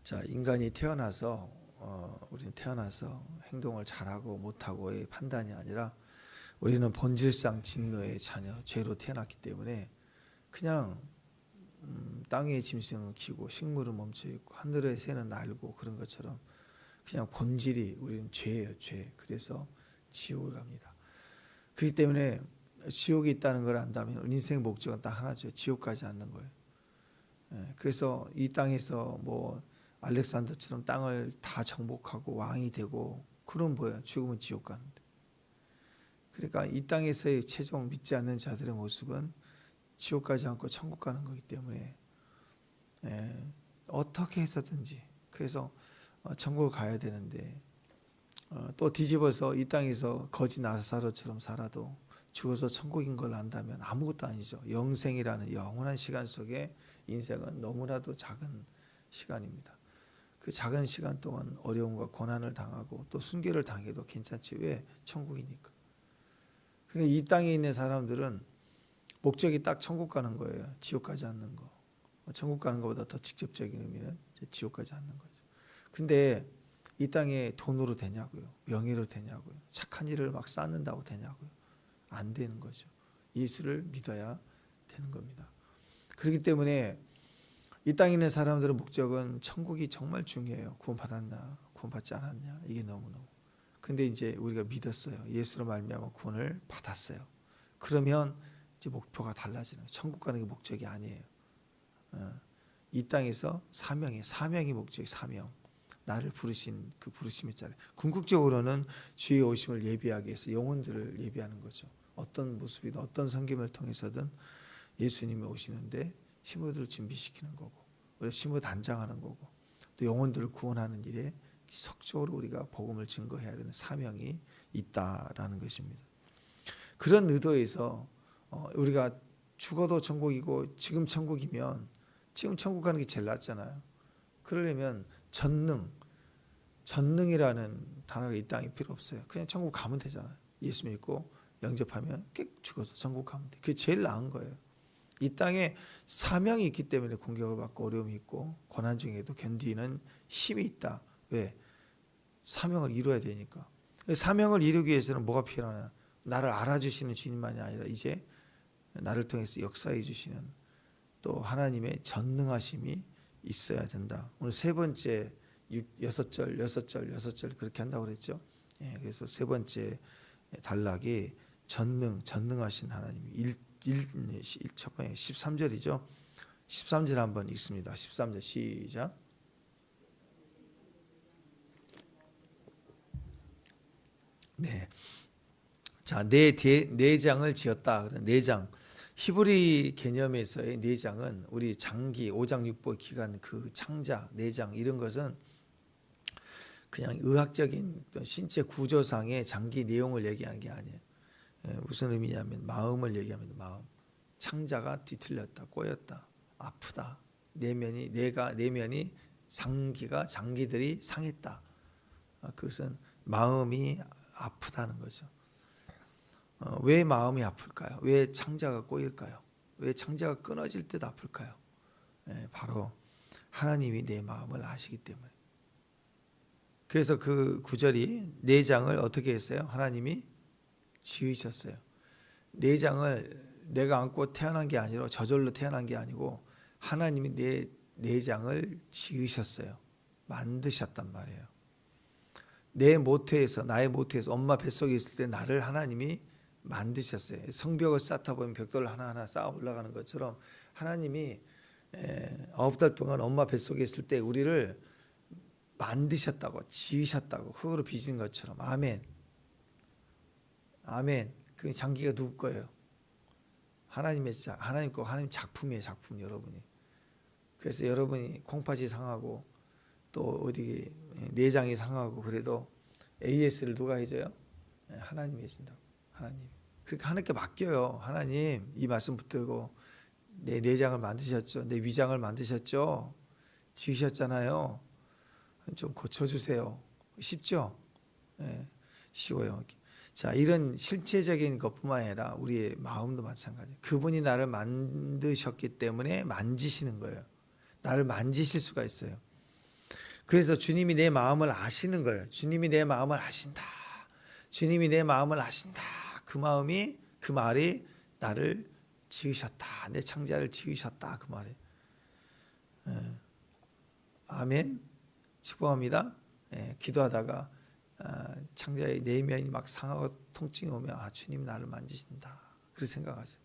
자, 인간이 태어나서 우리는 태어나서 행동을 잘하고 못하고의 판단이 아니라 우리는 본질상 진노의 자녀, 죄로 태어났기 때문에 그냥 땅의 짐승은 기고 식물은 멈춰 있고 하늘의 새는 날고 그런 것처럼 그냥 본질이 우리는 죄예요, 죄. 그래서 지옥을 갑니다. 그렇기 때문에 지옥이 있다는 걸 안다면 인생 목적은 딱 하나죠. 지옥까지 않는 거예요. 그래서 이 땅에서 뭐 알렉산더처럼 땅을 다 정복하고 왕이 되고 그럼 뭐예요? 죽으면 지옥 가는데. 그러니까 이 땅에서의 최종 믿지 않는 자들의 모습은 지옥 가지 않고 천국 가는 거기 때문에 어떻게 해서든지 그래서 천국을 가야 되는데 또 뒤집어서 이 땅에서 거지 나사로처럼 살아도 죽어서 천국인 걸 안다면 아무것도 아니죠. 영생이라는 영원한 시간 속에 인생은 너무나도 작은 시간입니다. 그 작은 시간 동안 어려움과 고난을 당하고 또 순교를 당해도 괜찮지. 왜? 천국이니까. 그러니까 이 땅에 있는 사람들은 목적이 딱 천국 가는 거예요. 지옥 가지 않는 거. 천국 가는 것보다 더 직접적인 의미는 지옥 가지 않는 거죠. 근데 이 땅에 돈으로 되냐고요? 명예로 되냐고요? 착한 일을 막 쌓는다고 되냐고요? 안 되는 거죠. 예수를 믿어야 되는 겁니다. 그렇기 때문에 이 땅에 있는 사람들의 목적은 천국이 정말 중요해요. 구원받았냐, 구원받지 않았냐, 이게 너무너무. 근데 이제 우리가 믿었어요. 예수로 말미암아 구원을 받았어요. 그러면 이제 목표가 달라지는 거예요. 천국 가는 게 목적이 아니에요. 이 땅에서 사명이 목적이 사명. 나를 부르신 그 부르심의 자리. 궁극적으로는 주의 오심을 예비하기 위해서 영혼들을 예비하는 거죠. 어떤 모습이든 어떤 섬김을 통해서든 예수님이 오시는데 신부들을 준비시키는 거고 우리가 신부 단장하는 거고 또 영혼들을 구원하는 일에 지속적으로 우리가 복음을 증거해야 되는 사명이 있다라는 것입니다. 그런 의도에서 우리가 죽어도 천국이고 지금 천국이면 지금 천국 가는 게 제일 낫잖아요. 그러려면 전능이라는 단어가 이 땅에 필요 없어요. 그냥 천국 가면 되잖아요. 예수 믿고 영접하면 꽥 죽어서 천국 가면 돼. 그게 제일 나은 거예요. 이 땅에 사명이 있기 때문에 공격을 받고 어려움이 있고 고난 중에도 견디는 힘이 있다. 왜? 사명을 이루어야 되니까. 사명을 이루기 위해서는 뭐가 필요하냐? 나를 알아주시는 주님만이 아니라 이제 나를 통해서 역사해 주시는 또 하나님의 전능하심이 있어야 된다. 오늘 세 번째 6절 그렇게 한다고 그랬죠. 그래서 세 번째 단락이 전능하신 하나님. 첫 번째 13절이죠. 13절 한번 읽습니다. 13절 시작. 네. 자, 내장을 지었다. 내장. 히브리 개념에서의 내장은 우리 장기 5장 6보 기간 그 창자, 내장 이런 것은 그냥 의학적인 신체 구조상의 장기 내용을 얘기하는 게 아니에요. 무슨 의미냐면 마음을 얘기합니다. 마음. 창자가 뒤틀렸다, 꼬였다, 아프다. 내면이 장기들이 상했다. 그것은 마음이 아프다는 거죠. 왜 마음이 아플까요? 왜 창자가 꼬일까요? 왜 창자가 끊어질 듯 아플까요? 바로 하나님이 내 마음을 아시기 때문에. 그래서 그 구절이 내장을 어떻게 했어요? 하나님이 지으셨어요. 내장을 내가 안고 태어난 게 아니라 저절로 태어난 게 아니고 하나님이 내 내장을 지으셨어요. 만드셨단 말이에요. 나의 모태에서 엄마 뱃속에 있을 때 나를 하나님이 만드셨어요. 성벽을 쌓다 보면 벽돌 하나하나 쌓아 올라가는 것처럼 하나님이 9달 동안 엄마 뱃속에 있을 때 우리를 만드셨다고, 지으셨다고, 흙으로 빚은 것처럼. 아멘. 아멘. 그 장기가 누구 거예요? 하나님 작품이에요, 작품. 여러분이. 그래서 여러분이 콩팥이 상하고 또 어디 내장이 상하고 그래도 AS를 누가 해줘요? 하나님이 해준다고. 하나님. 그렇게 하나님께 맡겨요. 하나님, 이 말씀 붙들고 내 내장을 만드셨죠. 내 위장을 만드셨죠. 지으셨잖아요. 좀 고쳐주세요. 쉽죠? 쉬워요. 자, 이런 실체적인 것뿐만 아니라 우리의 마음도 마찬가지예요. 그분이 나를 만드셨기 때문에 만지시는 거예요. 나를 만지실 수가 있어요. 그래서 주님이 내 마음을 아시는 거예요. 주님이 내 마음을 아신다. 주님이 내 마음을 아신다. 그 마음이, 그 말이 나를 지으셨다. 내 창자를 지으셨다. 그 말이. 아멘. 축복합니다. 기도하다가 창자의 내면이 막 상하고 통증이 오면 주님 나를 만지신다. 그렇게 생각하세요.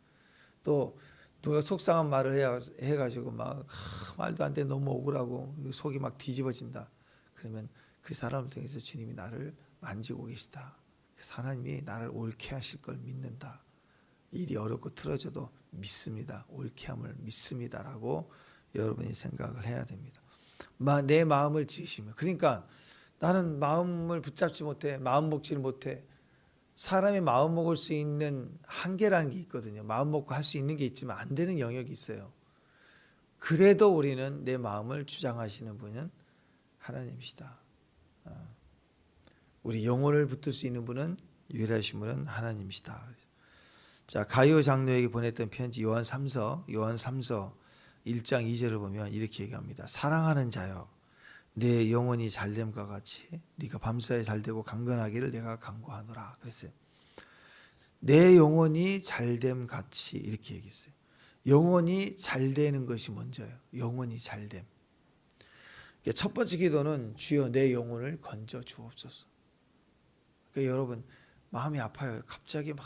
또 누가 속상한 말을 해가지고 막 말도 안 돼 너무 억울하고 속이 막 뒤집어진다. 그러면 그 사람을 통해서 주님이 나를 만지고 계시다. 그래서 하나님이 나를 옳게 하실 걸 믿는다. 일이 어렵고 틀어져도 믿습니다. 옳게 함을 믿습니다라고 여러분이 생각을 해야 됩니다. 내 마음을 지으시면, 그러니까 나는 마음을 붙잡지 못해, 마음 먹지를 못해. 사람이 마음 먹을 수 있는 한계라는 게 있거든요. 마음 먹고 할 수 있는 게 있지만 안 되는 영역이 있어요. 그래도 우리는 내 마음을 주장하시는 분은 하나님이시다. 우리 영혼을 붙들 수 있는 분은, 유일하신 분은 하나님이시다. 자, 가이오 장로에게 보냈던 편지 요한 3서 1장 2절을 보면 이렇게 얘기합니다. 사랑하는 자여, 내 영혼이 잘됨과 같이 네가 밤사이 잘되고 강건하기를 내가 간구하노라. 그랬어요. 내 영혼이 잘됨 같이, 이렇게 얘기했어요. 영혼이 잘되는 것이 먼저예요. 영혼이 잘됨. 첫 번째 기도는 주여 내 영혼을 건져 주옵소서. 그러니까 여러분 마음이 아파요. 갑자기 막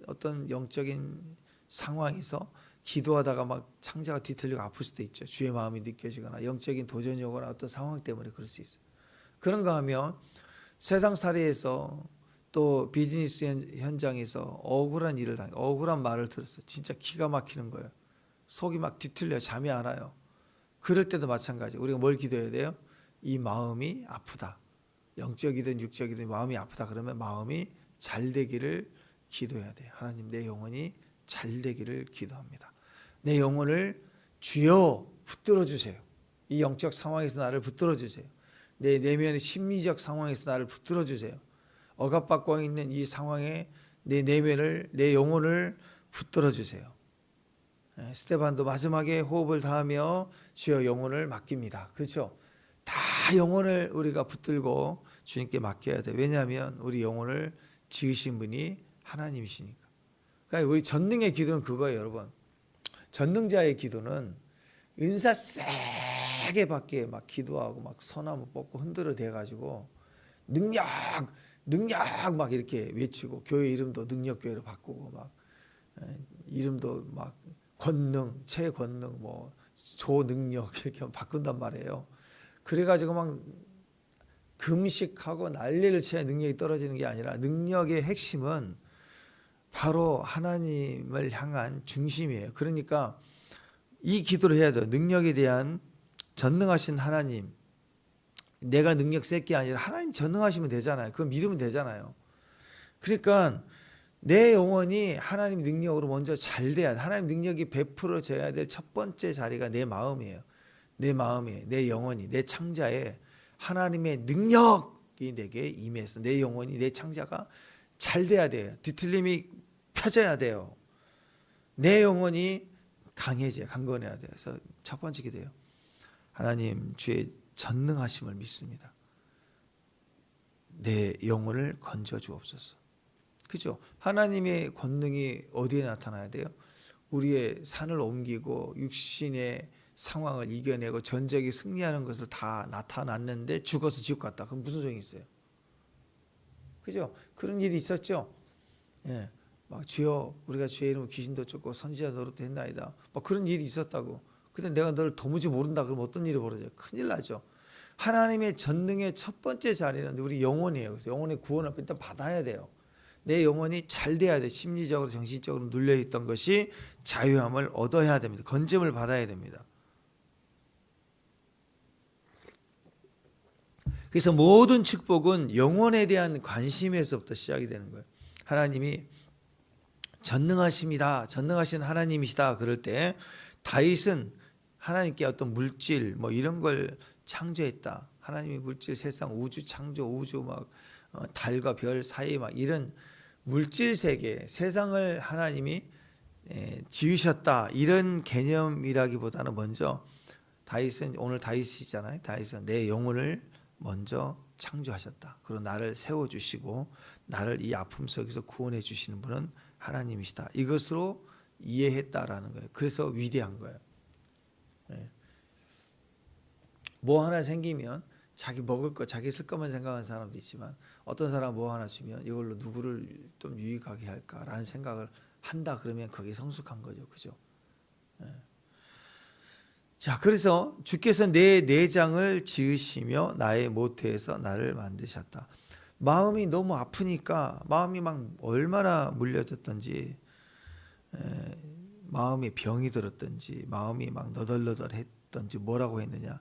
어떤 영적인 상황에서 기도하다가 막 창자가 뒤틀리고 아플 수도 있죠. 주의 마음이 느껴지거나 영적인 도전이 오거나 어떤 상황 때문에 그럴 수 있어요. 그런가 하면 세상살이에서 또 비즈니스 현장에서 억울한 일을 억울한 말을 들었어요. 진짜 기가 막히는 거예요. 속이 막 뒤틀려 잠이 안 와요. 그럴 때도 마찬가지. 우리가 뭘 기도해야 돼요? 이 마음이 아프다. 영적이든 육적이든 마음이 아프다 그러면 마음이 잘 되기를 기도해야 돼요. 하나님 내 영혼이 잘 되기를 기도합니다. 내 영혼을 주여 붙들어 주세요. 이 영적 상황에서 나를 붙들어 주세요. 내 내면의 심리적 상황에서 나를 붙들어 주세요. 억압받고 있는 이 상황에 내 내면을, 내 영혼을 붙들어 주세요. 스테반도 마지막에 호흡을 다하며 주여 영혼을 맡깁니다. 그렇죠? 다 영혼을 우리가 붙들고 주님께 맡겨야 돼요. 왜냐하면 우리 영혼을 지으신 분이 하나님이시니까. 그러니까 우리 전능의 기도는 그거예요, 여러분. 전능자의 기도는 은사 세게 받기에 막 기도하고 막 소나무 뽑고 흔들어 대가지고 능력 막 이렇게 외치고 교회 이름도 능력교회로 바꾸고 막 이름도 막 권능, 최권능, 뭐 조능력 이렇게 바꾼단 말이에요. 그래가지고 막 금식하고 난리를 쳐야 능력이 떨어지는 게 아니라 능력의 핵심은 바로 하나님을 향한 중심이에요. 그러니까 이 기도를 해야 돼요. 능력에 대한 전능하신 하나님, 내가 능력 쓸 게 아니라 하나님 전능하시면 되잖아요. 그거 믿으면 되잖아요. 그러니까 내 영혼이 하나님 능력으로 먼저 잘 돼야 돼. 하나님 능력이 베풀어져야 될 첫 번째 자리가 내 마음이에요. 내 마음에, 내 영혼이, 내 창자에 하나님의 능력이 내게 임해서 내 영혼이, 내 창자가 잘 돼야 돼요. 뒤틀림이 펴져야 돼요. 내 영혼이 강해져야, 강건해야 돼요. 그래서 첫 번째 기도예요. 하나님 주의 전능하심을 믿습니다. 내 영혼을 건져 주옵소서. 그죠? 하나님의 권능이 어디에 나타나야 돼요? 우리의 산을 옮기고 육신의 상황을 이겨내고 전쟁에 승리하는 것을 다 나타났는데 죽어서 지옥 갔다. 그럼 무슨 소용이 있어요? 그죠? 그런 일이 있었죠. 예. 막 주여 우리가 주의 이름으로 귀신도 쫓고 선지자 노릇도 했나이다. 막 그런 일이 있었다고. 근데 내가 너를 도무지 모른다 그러면 어떤 일이 벌어져요? 큰일 나죠. 하나님의 전능의 첫 번째 자리는 우리 영혼이에요. 그래서 영혼의 구원을 일단 받아야 돼요. 내 영혼이 잘 돼야 돼. 심리적으로 정신적으로 눌려있던 것이 자유함을 얻어야 됩니다. 건짐을 받아야 됩니다. 그래서 모든 축복은 영혼에 대한 관심에서부터 시작이 되는 거예요. 하나님이 전능하십니다. 전능하신 하나님이시다. 그럴 때 다윗은 하나님께 어떤 물질 뭐 이런 걸 창조했다. 하나님이 물질, 세상, 우주 창조, 우주 막 달과 별 사이 막 이런 물질 세계, 세상을 하나님이 지으셨다. 이런 개념이라기보다는 먼저 다윗은 오늘 다윗이잖아요. 다윗은 내 영혼을 먼저 창조하셨다. 그리고 나를 세워주시고 나를 이 아픔 속에서 구원해 주시는 분은 하나님이시다. 이것으로 이해했다라는 거예요. 그래서 위대한 거예요. 뭐 하나 생기면 자기 먹을 거, 자기 쓸 것만 생각하는 사람도 있지만 어떤 사람 뭐 하나 주면 이걸로 누구를 좀 유익하게 할까라는 생각을 한다 그러면 그게 성숙한 거죠. 그죠? 자, 그래서 주께서 내 내장을 지으시며 나의 모태에서 나를 만드셨다. 마음이 너무 아프니까 마음이 막 얼마나 물려졌던지 마음에 병이 들었던지 마음이 막 너덜너덜했던지 뭐라고 했느냐.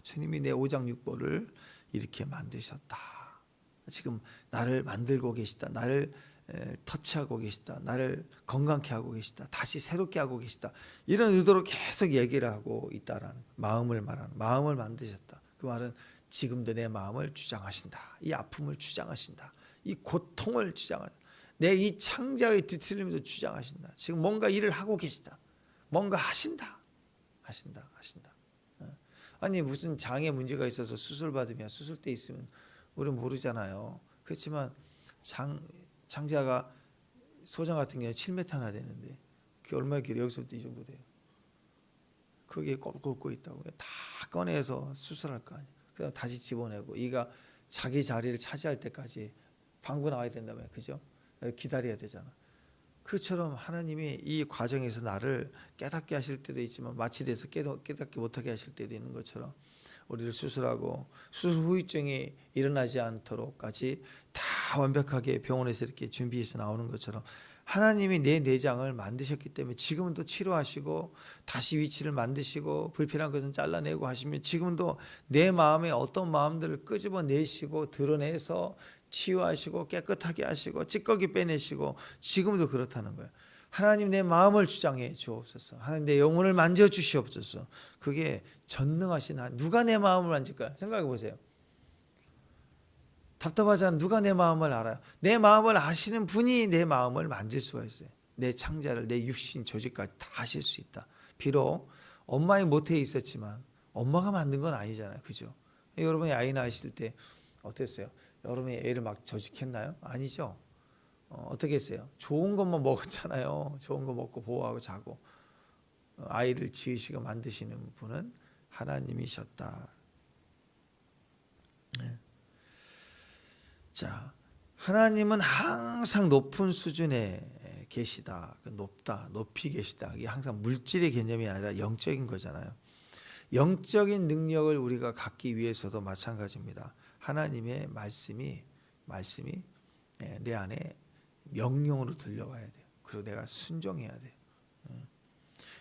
주님이 내 오장육부를 이렇게 만드셨다. 지금 나를 만들고 계시다. 나를 터치하고 계시다. 나를 건강케 하고 계시다. 다시 새롭게 하고 계시다. 이런 의도로 계속 얘기를 하고 있다라는 마음을 말하는, 마음을 만드셨다. 그 말은 지금도 내 마음을 주장하신다. 이 아픔을 주장하신다. 이 고통을 주장하신다. 내 이 창자의 뒤틀림도 주장하신다. 지금 뭔가 일을 하고 계시다. 뭔가 하신다. 하신다. 아니 무슨 장에 문제가 있어서 수술 받으면 수술대 있으면 우리는 모르잖아요. 그렇지만 창자가 소장 같은 경우는 7m나 되는데 그게 얼마나 길어요? 여기서부터 이 정도 돼요. 그게 꺾고 있다고 다 꺼내서 수술할 거 아니에요. 그다음 다시 집어내고 이가 자기 자리를 차지할 때까지 방구 나와야 된다며, 그죠? 기다려야 되잖아. 그처럼 하나님이 이 과정에서 나를 깨닫게 하실 때도 있지만 마취돼서 깨닫게 못하게 하실 때도 있는 것처럼 우리를 수술하고 수술 후유증이 일어나지 않도록까지 다 완벽하게 병원에서 이렇게 준비해서 나오는 것처럼 하나님이 내 내장을 만드셨기 때문에 지금도 치료하시고 다시 위치를 만드시고 불필요한 것은 잘라내고 하시면 지금도 내 마음에 어떤 마음들을 끄집어내시고 드러내서 치유하시고 깨끗하게 하시고 찌꺼기 빼내시고 지금도 그렇다는 거예요. 하나님 내 마음을 주장해 주옵소서. 하나님 내 영혼을 만져주시옵소서. 그게 전능하신 하나님. 누가 내 마음을 만질까요? 생각해 보세요. 답답하잖아. 누가 내 마음을 알아요? 내 마음을 아시는 분이 내 마음을 만질 수가 있어요. 내 창자를, 내 육신 조직까지 다 하실 수 있다. 비록 엄마의 모태에 있었지만 엄마가 만든 건 아니잖아요. 그죠? 여러분이 아이 낳으실 때 어땠어요? 여러분이 애를 막 조직했나요? 아니죠. 어떻게 했어요? 좋은 것만 먹었잖아요. 좋은 거 먹고 보호하고 자고. 아이를 지으시고 만드시는 분은 하나님이셨다. 네. 자, 하나님은 항상 높은 수준에 계시다. 높다, 높이 계시다. 이게 항상 물질의 개념이 아니라 영적인 거잖아요. 영적인 능력을 우리가 갖기 위해서도 마찬가지입니다. 하나님의 말씀이 내 안에 명령으로 들려와야 돼요. 그리고 내가 순종해야 돼요.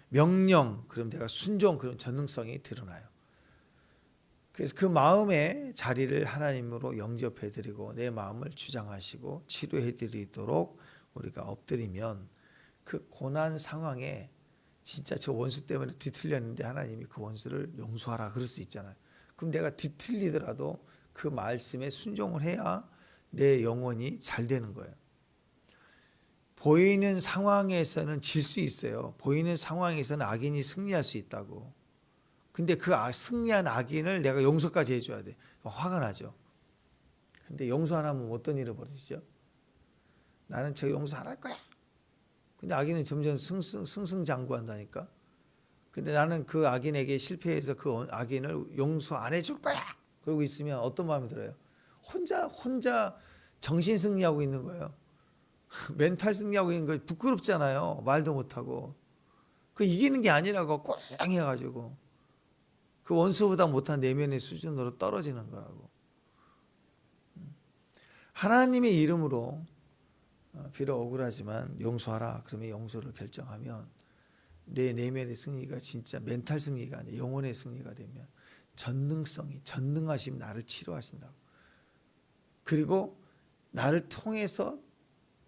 명령, 그럼 내가 순종, 그럼 전능성이 드러나요. 그래서 그 마음의 자리를 하나님으로 영접해드리고 내 마음을 주장하시고 치료해드리도록 우리가 엎드리면 그 고난 상황에 진짜 저 원수 때문에 뒤틀렸는데 하나님이 그 원수를 용서하라 그럴 수 있잖아요. 그럼 내가 뒤틀리더라도 그 말씀에 순종을 해야 내 영혼이 잘 되는 거예요. 보이는 상황에서는 질 수 있어요. 보이는 상황에서는 악인이 승리할 수 있다고. 근데 그 승리한 악인을 내가 용서까지 해줘야 돼. 화가 나죠. 근데 용서 안 하면 어떤 일이 벌어지죠? 나는 저 용서 안 할 거야. 근데 악인은 점점 승승장구한다니까. 근데 나는 그 악인에게 실패해서 그 악인을 용서 안 해줄 거야. 그러고 있으면 어떤 마음이 들어요? 혼자 정신 승리하고 있는 거예요. 멘탈 승리하고 있는 거 부끄럽잖아요. 말도 못하고. 그 이기는 게 아니라고 꽁 해가지고 그 원수보다 못한 내면의 수준으로 떨어지는 거라고. 하나님의 이름으로 비록 억울하지만 용서하라. 그러면 용서를 결정하면 내 내면의 승리가 진짜 멘탈 승리가 아니라 영혼의 승리가 되면 전능하심 나를 치료하신다고. 그리고 나를 통해서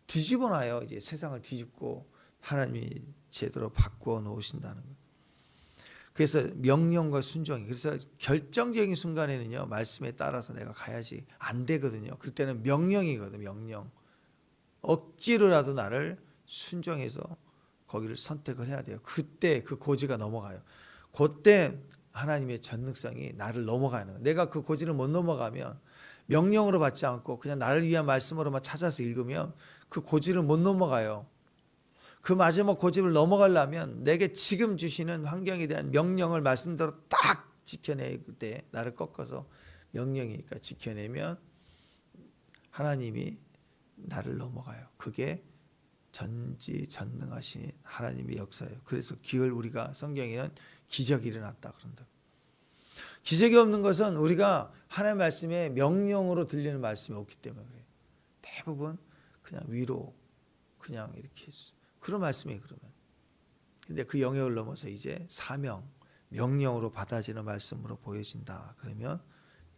뒤집어놔요. 이제 세상을 뒤집고 하나님이 제대로 바꾸어 놓으신다는 거예요. 그래서 명령과 순종이, 그래서 결정적인 순간에는요 말씀에 따라서 내가 가야지 안 되거든요. 그때는 명령이거든요. 명령. 억지로라도 나를 순종해서 거기를 선택을 해야 돼요. 그때 그 고지가 넘어가요. 그때 하나님의 전능성이 나를 넘어가는 거예요. 내가 그 고지를 못 넘어가면, 명령으로 받지 않고 그냥 나를 위한 말씀으로만 찾아서 읽으면 그 고지를 못 넘어가요. 그 마지막 고집을 넘어가려면 내게 지금 주시는 환경에 대한 명령을 말씀대로 딱 지켜낼 때, 나를 꺾어서 명령이니까 지켜내면 하나님이 나를 넘어가요. 그게 전지전능하신 하나님의 역사예요. 그래서 기을 우리가 성경에는 기적이 일어났다 그런다. 기적이 없는 것은 우리가 하나님의 말씀에 명령으로 들리는 말씀이 없기 때문에 그래요. 대부분 그냥 위로, 그냥 이렇게 그런 말씀이에요. 그러면 근데 그 영역을 넘어서 이제 사명, 명령으로 받아지는 말씀으로 보여진다. 그러면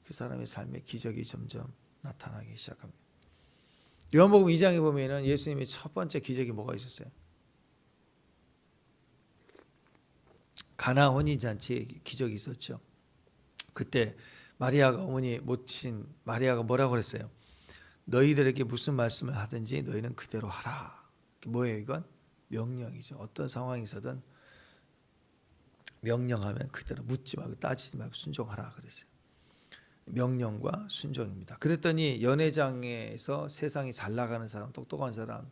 그 사람의 삶에 기적이 점점 나타나기 시작합니다. 요한복음 2장에 보면은 예수님의 첫 번째 기적이 뭐가 있었어요? 가나 혼인잔치에 기적이 있었죠. 그때 마리아가 어머니 모친 마리아가 뭐라고 그랬어요? 너희들에게 무슨 말씀을 하든지 너희는 그대로 하라. 뭐예요 이건? 명령이죠. 어떤 상황에서든 명령하면 그대로 묻지 말고 따지지 말고 순종하라 그랬어요. 명령과 순종입니다. 그랬더니 연회장에서 세상이 잘 나가는 사람, 똑똑한 사람,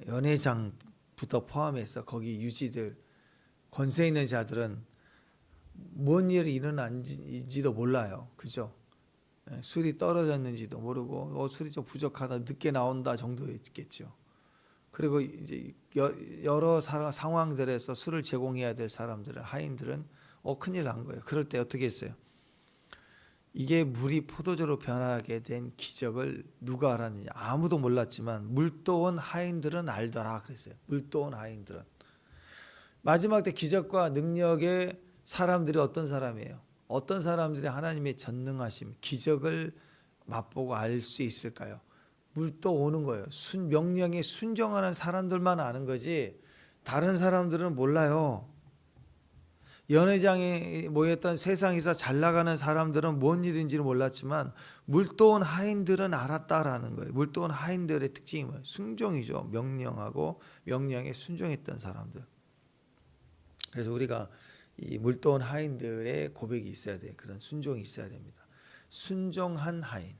연회장부터 포함해서 거기 유지들, 권세 있는 자들은 뭔 일이 일어난지도 몰라요. 그죠? 술이 떨어졌는지도 모르고 술이 좀 부족하다, 늦게 나온다 정도였겠죠. 그리고 이제 여러 상황들에서 술을 제공해야 될 사람들은, 하인들은 큰일 난 거예요. 그럴 때 어떻게 했어요? 이게 물이 포도주로 변하게 된 기적을 누가 알았느냐? 아무도 몰랐지만 물도원 하인들은 알더라 그랬어요. 물도원 하인들은. 마지막 때 기적과 능력의 사람들이 어떤 사람이에요? 어떤 사람들이 하나님의 전능하심, 기적을 맛보고 알 수 있을까요? 물도 오는 거예요. 명령에 순종하는 사람들만 아는 거지 다른 사람들은 몰라요. 연회장에 모였던 세상에서 잘 나가는 사람들은 뭔 일인지는 몰랐지만 물도온 하인들은 알았다라는 거예요. 물도온 하인들의 특징이 뭐예요? 순종이죠. 명령하고 명령에 순종했던 사람들. 그래서 우리가 이 물도온 하인들의 고백이 있어야 돼요. 그런 순종이 있어야 됩니다. 순종한 하인.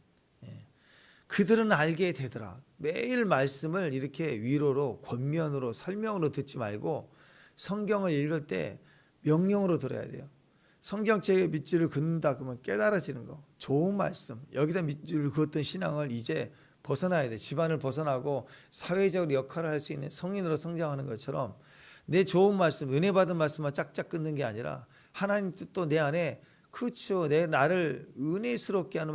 그들은 알게 되더라. 매일 말씀을 이렇게 위로로, 권면으로, 설명으로 듣지 말고 성경을 읽을 때 명령으로 들어야 돼요. 성경책에 밑줄을 긋는다 그러면 깨달아지는 거. 좋은 말씀. 여기다 밑줄을 그었던 신앙을 이제 벗어나야 돼. 집안을 벗어나고 사회적으로 역할을 할 수 있는 성인으로 성장하는 것처럼 내 좋은 말씀, 은혜 받은 말씀만 짝짝 끊는 게 아니라 하나님 뜻도 내 안에, 그렇죠, 내 나를 은혜스럽게 하는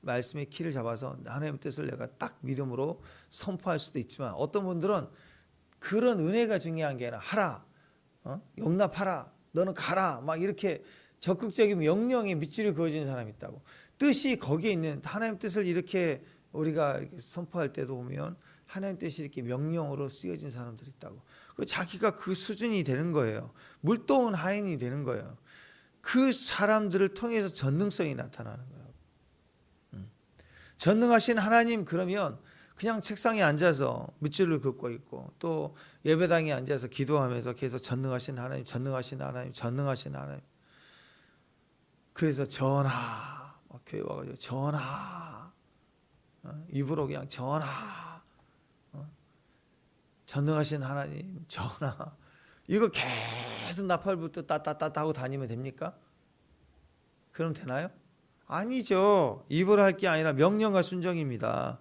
말씀의 키를 잡아서 하나님 뜻을 내가 딱 믿음으로 선포할 수도 있지만, 어떤 분들은 그런 은혜가 중요한 게 아니라 하라, 용납하라, 너는 가라, 막 이렇게 적극적인 명령에 밑줄이 그어지는 사람이 있다고. 뜻이 거기에 있는 하나님 뜻을 이렇게 우리가 이렇게 선포할 때도 보면 하나님 뜻이 이렇게 명령으로 쓰여진 사람들이 있다고. 자기가 그 수준이 되는 거예요. 물도온 하인이 되는 거예요. 그 사람들을 통해서 전능성이 나타나는 거라고. 전능하신 하나님, 그러면 그냥 책상에 앉아서 밑줄을 긋고 있고 또 예배당에 앉아서 기도하면서 계속 전능하신 하나님, 전능하신 하나님, 전능하신 하나님. 그래서 전하, 막 교회 와가지고 전하, 입으로 그냥 전하, 전능하신 하나님, 전하. 이거 계속 나팔부터 따따따 하고 다니면 됩니까? 그럼 되나요? 아니죠. 입으로 할 게 아니라 명령과 순종입니다.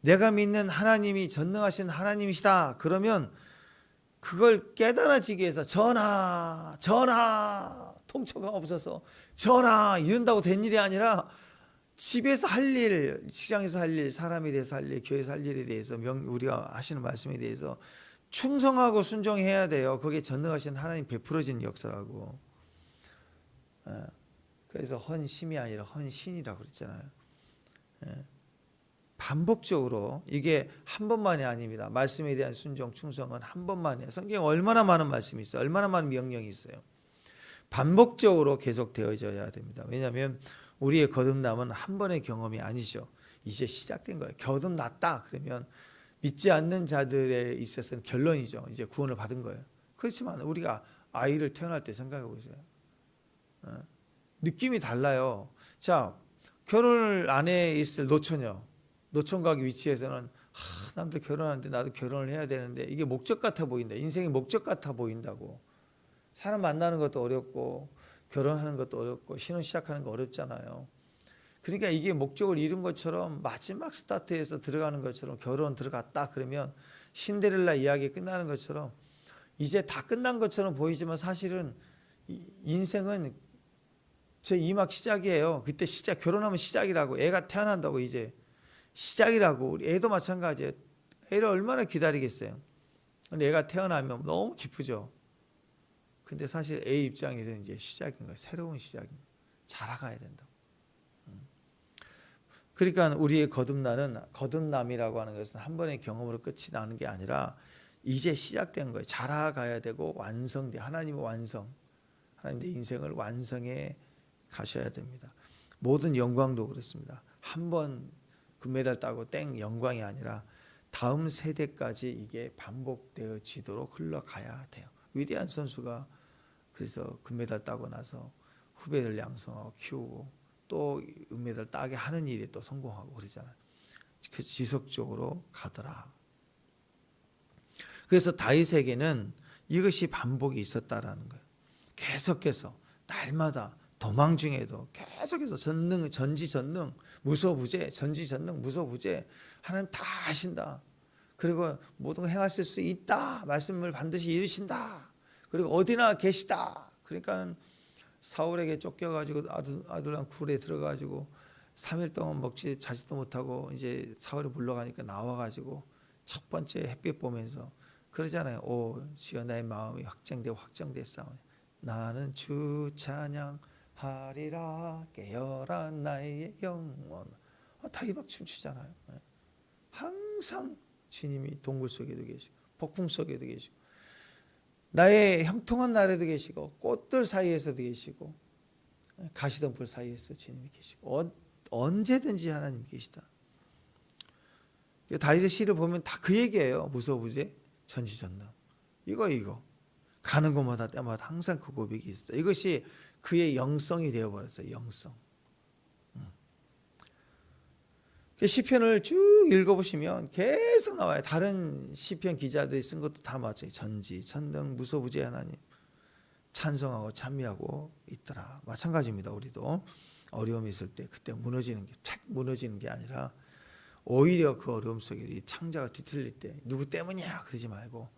내가 믿는 하나님이 전능하신 하나님이시다. 그러면 그걸 깨달아지기 위해서 전하, 전하, 통초가 없어서 전하 이런다고 된 일이 아니라 집에서 할 일, 직장에서 할 일, 사람에 대해서 할 일, 교회에서 할 일에 대해서 우리가 하시는 말씀에 대해서 충성하고 순종해야 돼요. 그게 전능하신 하나님 베풀어진 역사라고. 그래서 헌심이 아니라 헌신이라고 그랬잖아요. 반복적으로, 이게 한 번만이 아닙니다. 말씀에 대한 순종, 충성은 한 번만이에요. 성경에 얼마나 많은 말씀이 있어요. 얼마나 많은 명령이 있어요. 반복적으로 계속 되어져야 됩니다. 왜냐하면 우리의 거듭남은 한 번의 경험이 아니죠. 이제 시작된 거예요. 거듭났다 그러면 믿지 않는 자들에 있어서는 결론이죠. 이제 구원을 받은 거예요. 그렇지만 우리가 아이를 태어날 때 생각해 보세요. 느낌이 달라요. 자, 결혼을 안 해 있을 노처녀, 노총각 위치에서는 남도 결혼하는데 나도 결혼을 해야 되는데 이게 목적 같아 보인다. 인생의 목적 같아 보인다고. 사람 만나는 것도 어렵고 결혼하는 것도 어렵고 신혼 시작하는 거 어렵잖아요. 그러니까 이게 목적을 이룬 것처럼 마지막 스타트에서 들어가는 것처럼 결혼 들어갔다 그러면 신데렐라 이야기 끝나는 것처럼 이제 다 끝난 것처럼 보이지만 사실은 인생은 제 2막 시작이에요. 그때 시작, 결혼하면 시작이라고. 애가 태어난다고 이제 시작이라고. 우리 애도 마찬가지예요. 애를 얼마나 기다리겠어요. 근데 애가 태어나면 너무 기쁘죠. 근데 사실 애 입장에서는 이제 시작인 거예요. 새로운 시작인 거예요. 자라가야 된다고. 그러니까 우리의 거듭남이라고 하는 것은 한 번의 경험으로 끝이 나는 게 아니라 이제 시작된 거예요. 자라가야 되고 완성돼. 하나님의 완성. 하나님 내 인생을 완성해 가셔야 됩니다. 모든 영광도 그렇습니다. 한 번 금메달 따고 땡 영광이 아니라 다음 세대까지 이게 반복되어지도록 흘러가야 돼요. 위대한 선수가 그래서 금메달 따고 나서 후배들 양성하고 키우고 또 은메달 따게 하는 일에 또 성공하고 그러잖아요. 그 지속적으로 가더라. 그래서 다윗에게는 이것이 반복이 있었다라는 거예요. 계속해서 날마다 도망 중에도 계속해서 전지전능, 무소부재, 전지전능, 무소부재. 하나님 다 하신다. 그리고 모든 걸 행하실 수 있다. 말씀을 반드시 이루신다. 그리고 어디나 계시다. 그러니까는 사울에게 쫓겨가지고 아둘람 굴에 들어가지고 3일 동안 먹지 자지도 못하고 이제 사울이 물러가니까 나와가지고 첫 번째 햇빛 보면서 그러잖아요. 오 주여 나의 마음이 확정됐사오니 나는 주 찬양하리라 깨어라 나의 영혼. 다윗 막 춤추잖아요. 항상 주님이 동굴 속에도 계시고 폭풍 속에도 계시고 나의 형통한 날에도 계시고 꽃들 사이에서도 계시고 가시덤불 사이에서도 주님이 계시고 언제든지 하나님 계시다. 다윗의 시를 보면 다 그 얘기예요. 무소부재 전지전능. 이거 가는 곳마다 때마다 항상 그 고백이 있었다. 이것이 그의 영성이 되어버렸어요. 영성. 시편을 쭉 읽어보시면 계속 나와요. 다른 시편 기자들이 쓴 것도 다 맞아요. 전지, 전능, 무소부재 하나님 찬송하고 찬미하고 있더라. 마찬가지입니다. 우리도 어려움이 있을 때 그때 무너지는 게 아니라 오히려 그 어려움 속에 이 창자가 뒤틀릴 때 누구 때문이야 그러지 말고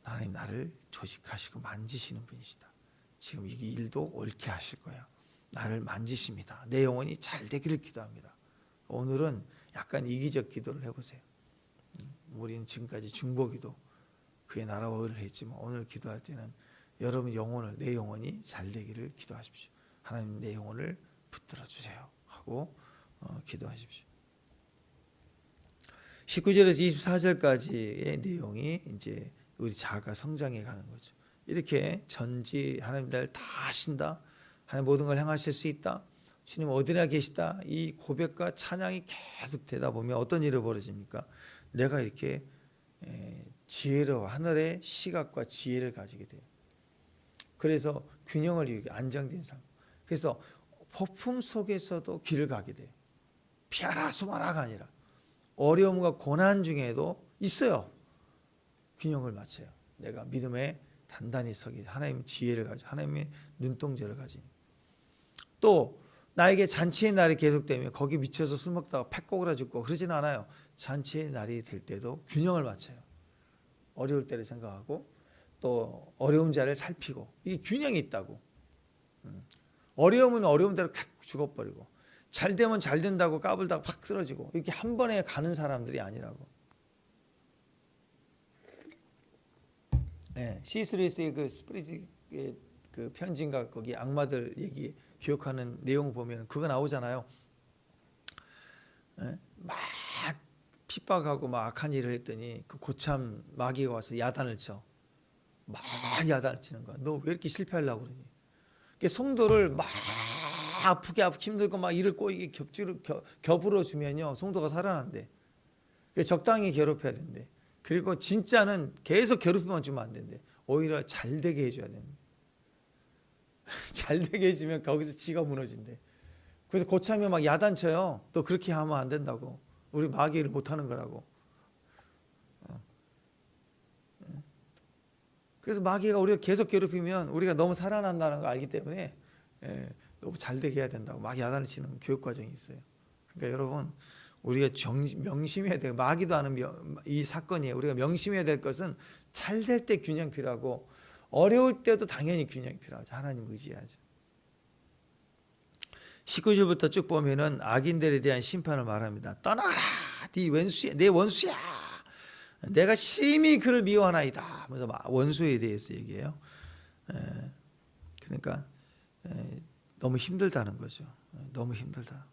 하나님 나를 조직하시고 만지시는 분이시다. 지금 이 일도 옳게 하실 거야. 나를 만지십니다. 내 영혼이 잘 되기를 기도합니다. 오늘은 약간 이기적 기도를 해보세요. 우리는 지금까지 중보기도 그의 나라와 의를 했지만 오늘 기도할 때는 여러분 내 영혼이 잘 되기를 기도하십시오. 하나님 내 영혼을 붙들어 주세요 하고 기도하십시오. 19절에서 24절까지의 내용이 이제 우리 자아가 성장해 가는 거죠. 이렇게 전지 하나님 날 다 하신다. 하나님 모든 걸 행하실 수 있다. 주님 어디나 계시다. 이 고백과 찬양이 계속 되다 보면 어떤 일이 벌어집니까? 내가 이렇게 지혜로 하늘의 시각과 지혜를 가지게 돼요. 그래서 균형을 이루게 안정된 삶. 그래서 폭풍 속에서도 길을 가게 돼요. 피하라 숨어라가 아니라 어려움과 고난 중에도 있어요. 균형을 맞춰요. 내가 믿음에 단단히 서기 하나님의 지혜를 가지고 하나님의 눈동자를 가지고 또 나에게 잔치의 날이 계속되면 거기 미쳐서 술 먹다가 팩 꼬그라 죽고 그러지는 않아요. 잔치의 날이 될 때도 균형을 맞춰요. 어려울 때를 생각하고 또 어려운 자를 살피고 이게 균형이 있다고. 어려움은 어려운 대로 칵 죽어버리고 잘 되면 잘 된다고 까불다가 팍 쓰러지고 이렇게 한 번에 가는 사람들이 아니라고. C.S. 루이스의 그 스피리트의 그 편지인가 거기 악마들 얘기 기억하는 내용 보면 그거 나오잖아요. 막 핍박하고 막 악한 일을 했더니 그 고참 마귀가 와서 야단을 쳐. 막 야단을 치는 거야. 너 왜 이렇게 실패하려고 그러니? 그러니까 성도를 막 아프게 힘들고 막 일을 꼬이게 겹으로 주면요 성도가 살아난대. 적당히 괴롭혀야 된대. 그리고 진짜는 계속 괴롭히만 주면 안 된대. 오히려 잘 되게 해줘야 됩니다. 잘 되게 해주면 거기서 지가 무너진대. 그래서 고참이 막 야단쳐요. 너 그렇게 하면 안 된다고. 우리 마귀를 못하는 거라고. 그래서 마귀가 우리가 계속 괴롭히면 우리가 너무 살아난다는 걸 알기 때문에 너무 잘 되게 해야 된다고 막 야단을 치는 교육 과정이 있어요. 그러니까 여러분 우리가 명심해야 돼요. 마귀도 아는 이 사건이에요. 우리가 명심해야 될 것은 잘 될 때 균형 필요하고 어려울 때도 당연히 균형이 필요하죠. 하나님 의지해야죠. 19절부터 쭉 보면은 악인들에 대한 심판을 말합니다. 떠나가라, 네 원수야, 내 원수야. 내가 심히 그를 미워하나이다. 하면서 원수에 대해서 얘기해요. 그러니까 너무 힘들다는 거죠. 너무 힘들다.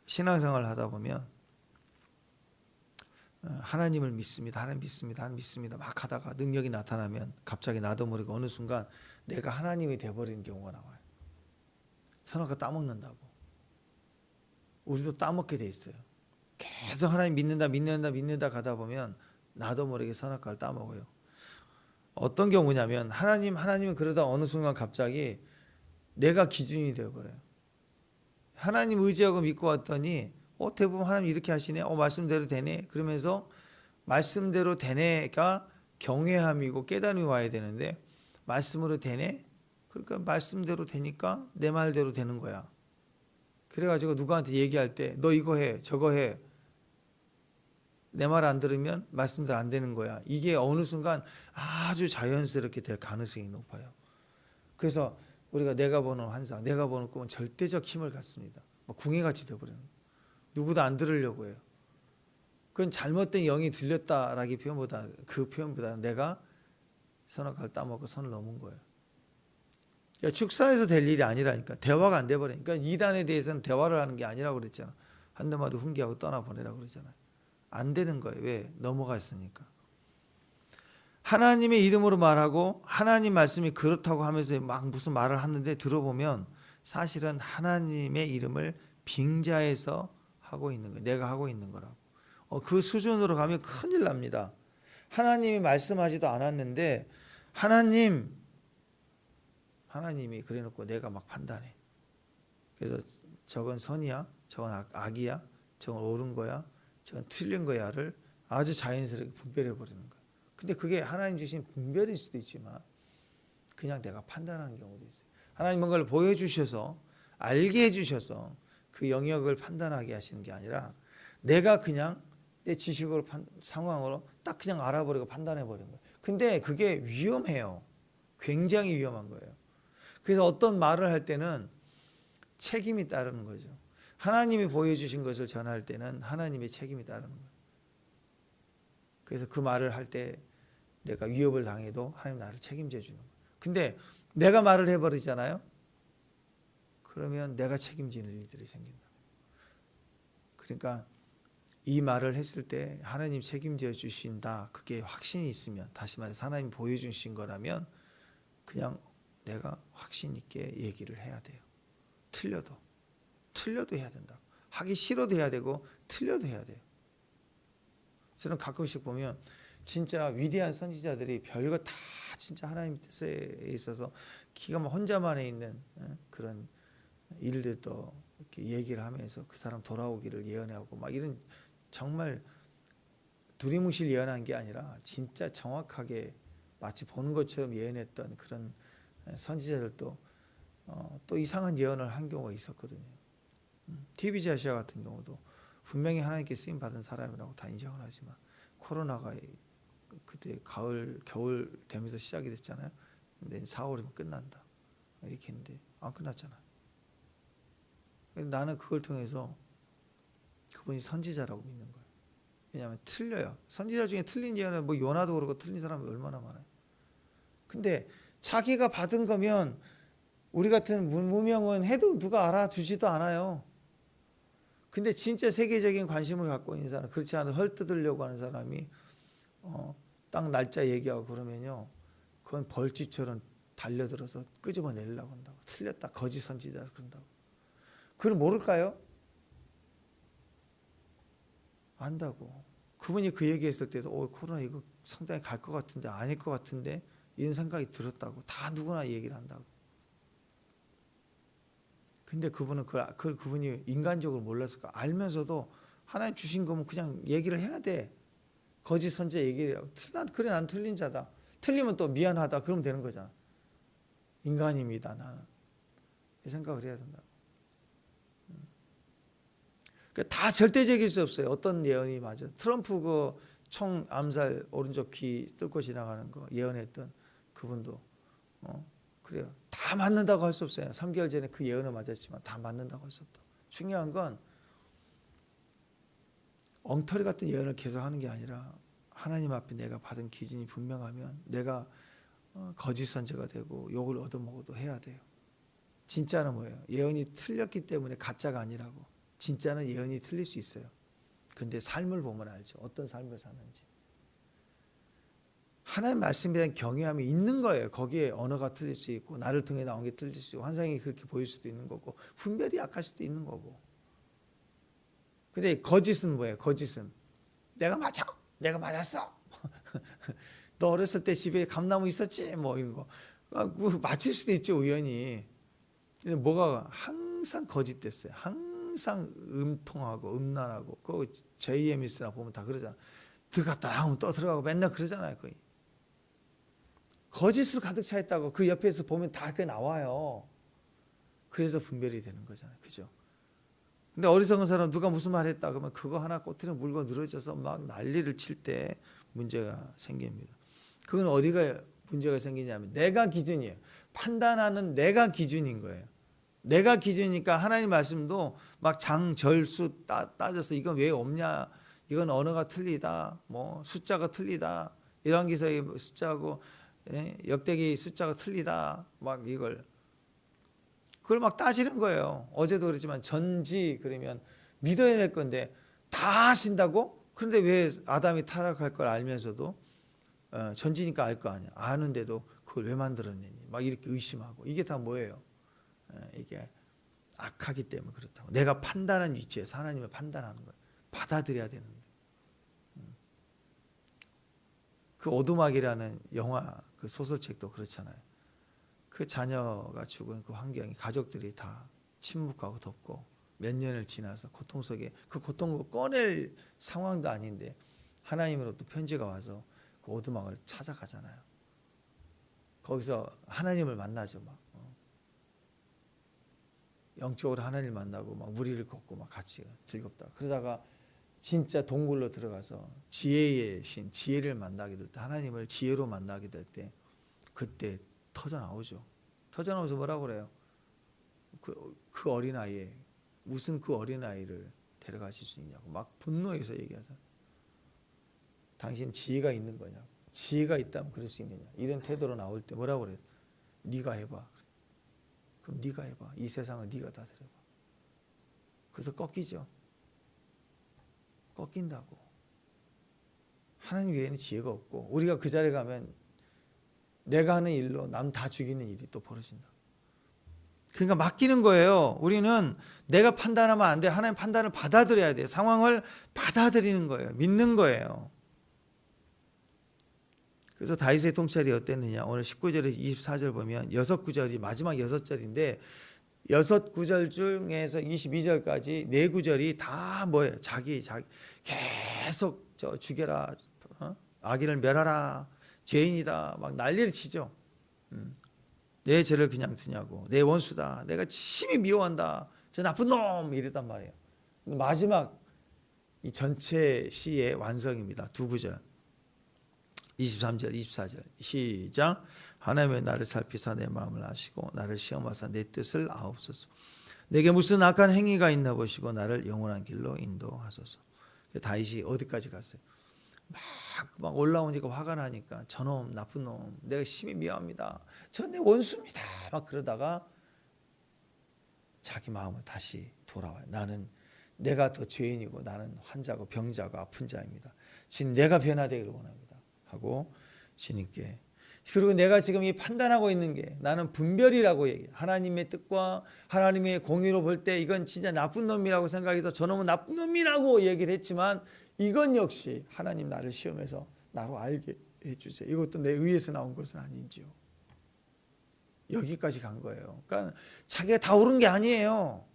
신앙생활을 하다 보면 하나님을 믿습니다. 하나님 믿습니다. 하나님 믿습니다. 막 하다가 능력이 나타나면 갑자기 나도 모르게 어느 순간 내가 하나님이 돼버리는 경우가 나와요. 선악과 따먹는다고. 우리도 따먹게 돼 있어요. 계속 하나님 믿는다 가다 보면 나도 모르게 선악과를 따먹어요. 어떤 경우냐면 하나님은 그러다 어느 순간 갑자기 내가 기준이 되어버려요. 하나님 의지하고 믿고 왔더니 대부분 하나님 이렇게 하시네. 말씀대로 되네. 그러면서 말씀대로 되네가 경외함이고 깨달음이 와야 되는데 말씀으로 되네. 그러니까 말씀대로 되니까 내 말대로 되는 거야. 그래가지고 누구한테 얘기할 때 너 이거 해 저거 해. 내 말 안 들으면 말씀대로 안 되는 거야. 이게 어느 순간 아주 자연스럽게 될 가능성이 높아요. 그래서 우리가 내가 보는 환상, 내가 보는 꿈은 절대적 힘을 갖습니다. 궁예같이 되어버리는 거예요. 누구도 안 들으려고 해요. 그건 잘못된 영이 들렸다라기 표현보다 그 표현보다는 내가 선악과를 따먹고 선을 넘은 거예요. 축사에서 될 일이 아니라니까. 대화가 안 돼버리니까 이단에 대해서는 대화를 하는 게 아니라고 그랬잖아. 한마디 훈계하고 떠나보내라고 그러잖아요. 안 되는 거예요. 왜? 넘어갔으니까. 하나님의 이름으로 말하고 하나님 말씀이 그렇다고 하면서 막 무슨 말을 하는데 들어보면 사실은 하나님의 이름을 빙자해서 하고 있는 거예요. 내가 하고 있는 거라고. 그 수준으로 가면 큰일 납니다. 하나님이 말씀하지도 않았는데 하나님이 그래놓고 내가 막 판단해. 그래서 저건 선이야, 저건 악이야, 저건 옳은 거야, 저건 틀린 거야를 아주 자연스럽게 분별해 버리는 거야. 근데 그게 하나님 주신 분별일 수도 있지만 그냥 내가 판단하는 경우도 있어요. 하나님 뭔가를 보여주셔서 알게 해주셔서 그 영역을 판단하게 하시는 게 아니라 내가 그냥 내 지식으로 상황으로 딱 그냥 알아버리고 판단해 버리는 거예요. 근데 그게 위험해요. 굉장히 위험한 거예요. 그래서 어떤 말을 할 때는 책임이 따르는 거죠. 하나님이 보여주신 것을 전할 때는 하나님의 책임이 따르는 거예요. 그래서 그 말을 할 때 내가 위협을 당해도 하나님 나를 책임져 주는 거예요. 근데 내가 말을 해버리잖아요. 그러면 내가 책임지는 일들이 생긴다. 그러니까 이 말을 했을 때 하나님 책임져 주신다. 그게 확신이 있으면, 다시 말해서 하나님 보여주신 거라면 그냥 내가 확신 있게 얘기를 해야 돼요. 틀려도 해야 된다. 하기 싫어도 해야 되고 틀려도 해야 돼요. 저는 가끔씩 보면 진짜 위대한 선지자들이 별거 다 진짜 하나님 뜻에 있어서 기가 막 혼자만에 있는 그런 일들도 이렇게 얘기를 하면서 그 사람 돌아오기를 예언하고 막 이런 정말 두리뭉실 예언한 게 아니라 진짜 정확하게 마치 보는 것처럼 예언했던 그런 선지자들도 또 이상한 예언을 한 경우가 있었거든요. TB 아시아 같은 경우도 분명히 하나님께 쓰임 받은 사람이라고 다 인정을 하지만 코로나가 그때 겨울 되면서 시작이 됐잖아요. 근데 4월이면 끝난다 이렇게 했는데 안 끝났잖아요. 나는 그걸 통해서 그분이 선지자라고 믿는 거예요. 왜냐하면 틀려요. 선지자 중에 틀린 예언은 뭐 요나도 그렇고 틀린 사람이 얼마나 많아요. 근데 자기가 받은 거면 우리 같은 무명은 해도 누가 알아주지도 않아요. 근데 진짜 세계적인 관심을 갖고 있는 사람, 그렇지 않아도 헐뜯으려고 하는 사람이 딱 날짜 얘기하고 그러면요, 그건 벌집처럼 달려들어서 끄집어내려고 한다고. 틀렸다, 거짓 선지자 그런다고. 그걸 모를까요? 안다고. 그분이 그 얘기했을 때도 코로나 이거 상당히 갈 것 같은데 아닐 것 같은데 이런 생각이 들었다고. 다 누구나 얘기를 한다고. 근데 그분은 그분이 인간적으로 몰랐을까? 알면서도 하나님 주신 거면 그냥 얘기를 해야 돼. 거짓 선제 얘기해요. 그래 난 틀린 자다. 틀리면 또 미안하다. 그러면 되는 거잖아. 인간입니다 나는. 이 생각을 해야 된다. 다 절대적일 수 없어요. 어떤 예언이 맞아. 트럼프 그 총 암살 오른쪽 귀 뚫고 지나가는 거 예언했던 그분도 그래요. 다 맞는다고 할 수 없어요. 3개월 전에 그 예언을 맞았지만 다 맞는다고 할 수 없다. 중요한 건 엉터리 같은 예언을 계속 하는 게 아니라 하나님 앞에 내가 받은 기준이 분명하면 내가 거짓 선지자가 되고 욕을 얻어먹어도 해야 돼요. 진짜는 뭐예요? 예언이 틀렸기 때문에 가짜가 아니라고. 진짜는 예언이 틀릴 수 있어요. 근데 삶을 보면 알죠. 어떤 삶을 사는지. 하나님 말씀에 대한 경외함이 있는 거예요. 거기에 언어가 틀릴 수 있고 나를 통해 나온 게 틀릴 수 있고 환상이 그렇게 보일 수도 있는 거고 분별이 약할 수도 있는 거고. 근데 거짓은 뭐예요? 거짓은 내가 맞아. 내가 맞았어. 너 어렸을 때 집에 감나무 있었지? 뭐 이런 거. 맞힐 수도 있죠. 우연히. 근데 뭐가 항상 거짓됐어요. 항상 음통하고 음란하고 그 JMS나 보면 다 그러잖아. 들어갔다 나오면 또 들어가고 맨날 그러잖아요. 거의. 거짓으로 가득 차 있다고 그 옆에서 보면 다 그게 나와요. 그래서 분별이 되는 거잖아요. 그죠? 근데 어리석은 사람 누가 무슨 말 했다 그러면 그거 하나 꼬투리 물고 늘어져서 막 난리를 칠 때 문제가 생깁니다. 그건 어디가 문제가 생기냐면 내가 기준이에요. 판단하는 내가 기준인 거예요. 내가 기준이니까 하나님 말씀도 막 장절수 따져서 이건 왜 없냐, 이건 언어가 틀리다, 뭐 숫자가 틀리다, 열왕기서의 숫자하고 역대기 숫자가 틀리다, 막 그걸 막 따지는 거예요. 어제도 그랬지만 전지 그러면 믿어야 될 건데 다 하신다고? 그런데 왜 아담이 타락할 걸 알면서도 전지니까 알 거 아니야. 아는데도 그걸 왜 만들었느니 막 이렇게 의심하고. 이게 다 뭐예요? 이게 악하기 때문에 그렇다고. 내가 판단하는 위치에서 하나님을 판단하는 거예요. 받아들여야 되는데. 그 오두막이라는 영화 그 소설책도 그렇잖아요. 그 자녀가 죽은 그 환경이 가족들이 다 침묵하고 덮고 몇 년을 지나서 고통 속에 그 고통을 꺼낼 상황도 아닌데 하나님으로부터 편지가 와서 그 오두막을 찾아가잖아요. 거기서 하나님을 만나죠. 막 영적으로 하나님을 만나고 막 무리를 걷고 막 같이 즐겁다. 그러다가 진짜 동굴로 들어가서 지혜의 신 지혜를 만나게 될 때, 하나님을 지혜로 만나게 될 때 그때 터져 나오죠. 터져 나오면서 뭐라고 그래요? 그 어린아이에 무슨 그 어린아이를 데려가실 수 있냐고 막 분노해서 얘기하잖아요. 당신 지혜가 있는 거냐고. 지혜가 있다면 그럴 수 있느냐. 이런 태도로 나올 때 뭐라고 그래요? 네가 해봐. 그럼 네가 해봐. 이 세상을 네가 다스려봐. 그래서 꺾이죠. 꺾인다고. 하나님 외에는 지혜가 없고 우리가 그 자리에 가면 내가 하는 일로 남 다 죽이는 일이 또 벌어진다. 그러니까 맡기는 거예요. 우리는 내가 판단하면 안 돼. 하나님 판단을 받아들여야 돼. 상황을 받아들이는 거예요. 믿는 거예요. 그래서 다윗의 통찰이 어땠느냐. 오늘 19절에서 24절 보면 6구절이 마지막 6절인데 6구절 중에서 22절까지 4구절이 다 뭐예요? 자기 계속 죽여라. 악인을 멸하라. 죄인이다. 막 난리를 치죠. 내 죄를 그냥 두냐고. 내 원수다. 내가 심히 미워한다. 저 나쁜 놈 이랬단 말이에요. 마지막 이 전체 시의 완성입니다. 2구절. 23절 24절 시작. 하나님의 나를 살피사 내 마음을 아시고 나를 시험하사 내 뜻을 아옵소서. 내게 무슨 악한 행위가 있나 보시고 나를 영원한 길로 인도하소서. 다윗이 어디까지 갔어요? 막 올라오니까 화가 나니까 저놈 나쁜 놈 내가 심히 미워합니다. 저 내 원수입니다. 막 그러다가 자기 마음을 다시 돌아와요. 나는 내가 더 죄인이고 나는 환자고 병자고 아픈 자입니다. 주님 내가 변화되기를 원합니다. 하고 주님께. 그리고 내가 지금 이 판단하고 있는 게 나는 분별이라고 얘기해요. 하나님의 뜻과 하나님의 공의로 볼 때 이건 진짜 나쁜 놈이라고 생각해서 저놈은 나쁜 놈이라고 얘기를 했지만 이건 역시 하나님 나를 시험해서 나로 알게 주세요. 이것도 내 의에서 나온 것은 아닌지요. 여기까지 간 거예요. 그러니까 자기가 다 옳은 게 아니에요.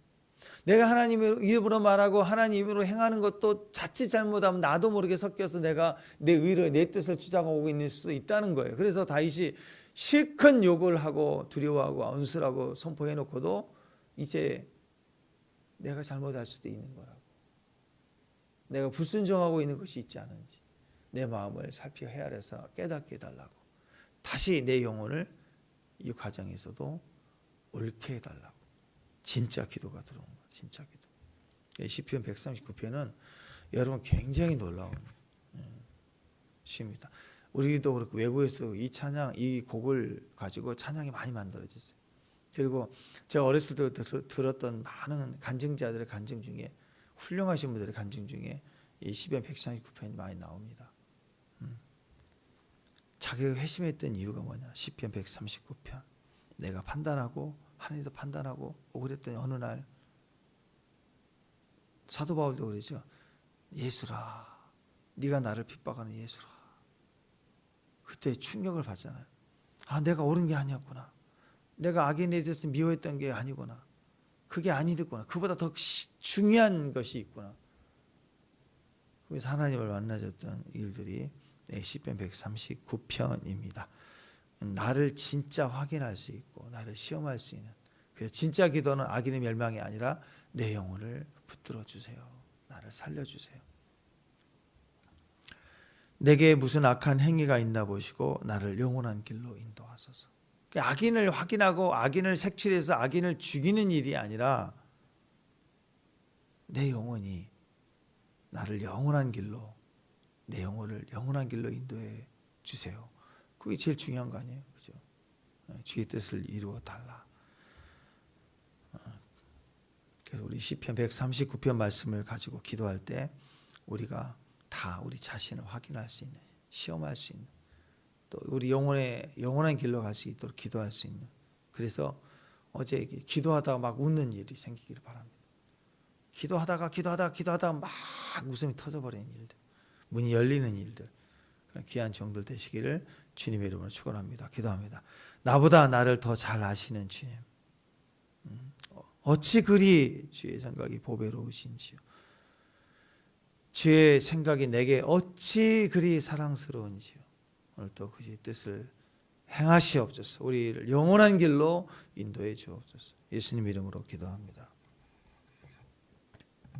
내가 하나님의 이름으로 말하고 하나님으로 행하는 것도 자칫 잘못하면 나도 모르게 섞여서 내가 내 의를, 내 뜻을 주장하고 있는 수도 있다는 거예요. 그래서 다윗이 실컷 욕을 하고 두려워하고 언술하고 선포해놓고도 이제 내가 잘못할 수도 있는 거라고. 내가 불순종하고 있는 것이 있지 않은지 내 마음을 살피 헤아려서 깨닫게 해달라고. 다시 내 영혼을 이 과정에서도 옳게 해달라고. 진짜 기도가 들어온 거예요. 진짜 기도. 시편 139편은 여러분 굉장히 놀라운 시입니다. 우리도 그렇고 외국에서도 이 찬양, 이 곡을 가지고 찬양이 많이 만들어졌어요. 그리고 제가 어렸을 때 들었던 많은 간증자들의 간증 중에, 훌륭하신 분들의 간증 중에 이 시편 139편이 많이 나옵니다. 자기가 회심했던 이유가 뭐냐? 시편 139편. 내가 판단하고 하나님도 판단하고 그랬더니 어느 날 사도 바울도 그러죠. 예수라, 네가 나를 핍박하는 예수라. 그때 충격을 받잖아요. 아, 내가 옳은 게 아니었구나. 내가 악인에 대해서 미워했던 게 아니구나. 그게 아니었구나. 그보다 더 중요한 것이 있구나. 그래서 하나님을 만나줬던 일들이 시편 139편입니다. 나를 진짜 확인할 수 있고 나를 시험할 수 있는, 그래서 진짜 기도는 악인의 멸망이 아니라 내 영혼을 붙들어 주세요. 나를 살려주세요. 내게 무슨 악한 행위가 있나 보시고 나를 영원한 길로 인도하소서. 악인을 확인하고 악인을 색출해서 악인을 죽이는 일이 아니라 내 영혼이 나를 영원한 길로, 내 영혼을 영원한 길로 인도해 주세요. 그게 제일 중요한 거 아니에요? 그죠? 주의 뜻을 이루어 달라. 그래서 우리 시편 139편 말씀을 가지고 기도할 때 우리가 다 우리 자신을 확인할 수 있는, 시험할 수 있는, 또 우리 영원한 길로 갈 수 있도록 기도할 수 있는. 그래서 어제 기도하다가 막 웃는 일이 생기기를 바랍니다. 기도하다가 막 웃음이 터져버리는 일들, 문이 열리는 일들, 그런 귀한 종들 되시기를 주님의 이름으로 축원합니다. 기도합니다. 나보다 나를 더 잘 아시는 주님, 어찌 그리 주의 생각이 보배로우신지요. 주의 생각이 내게 어찌 그리 사랑스러운지요. 오늘도 그의 뜻을 행하시옵소서. 우리를 영원한 길로 인도해 주옵소서. 예수님 이름으로 기도합니다.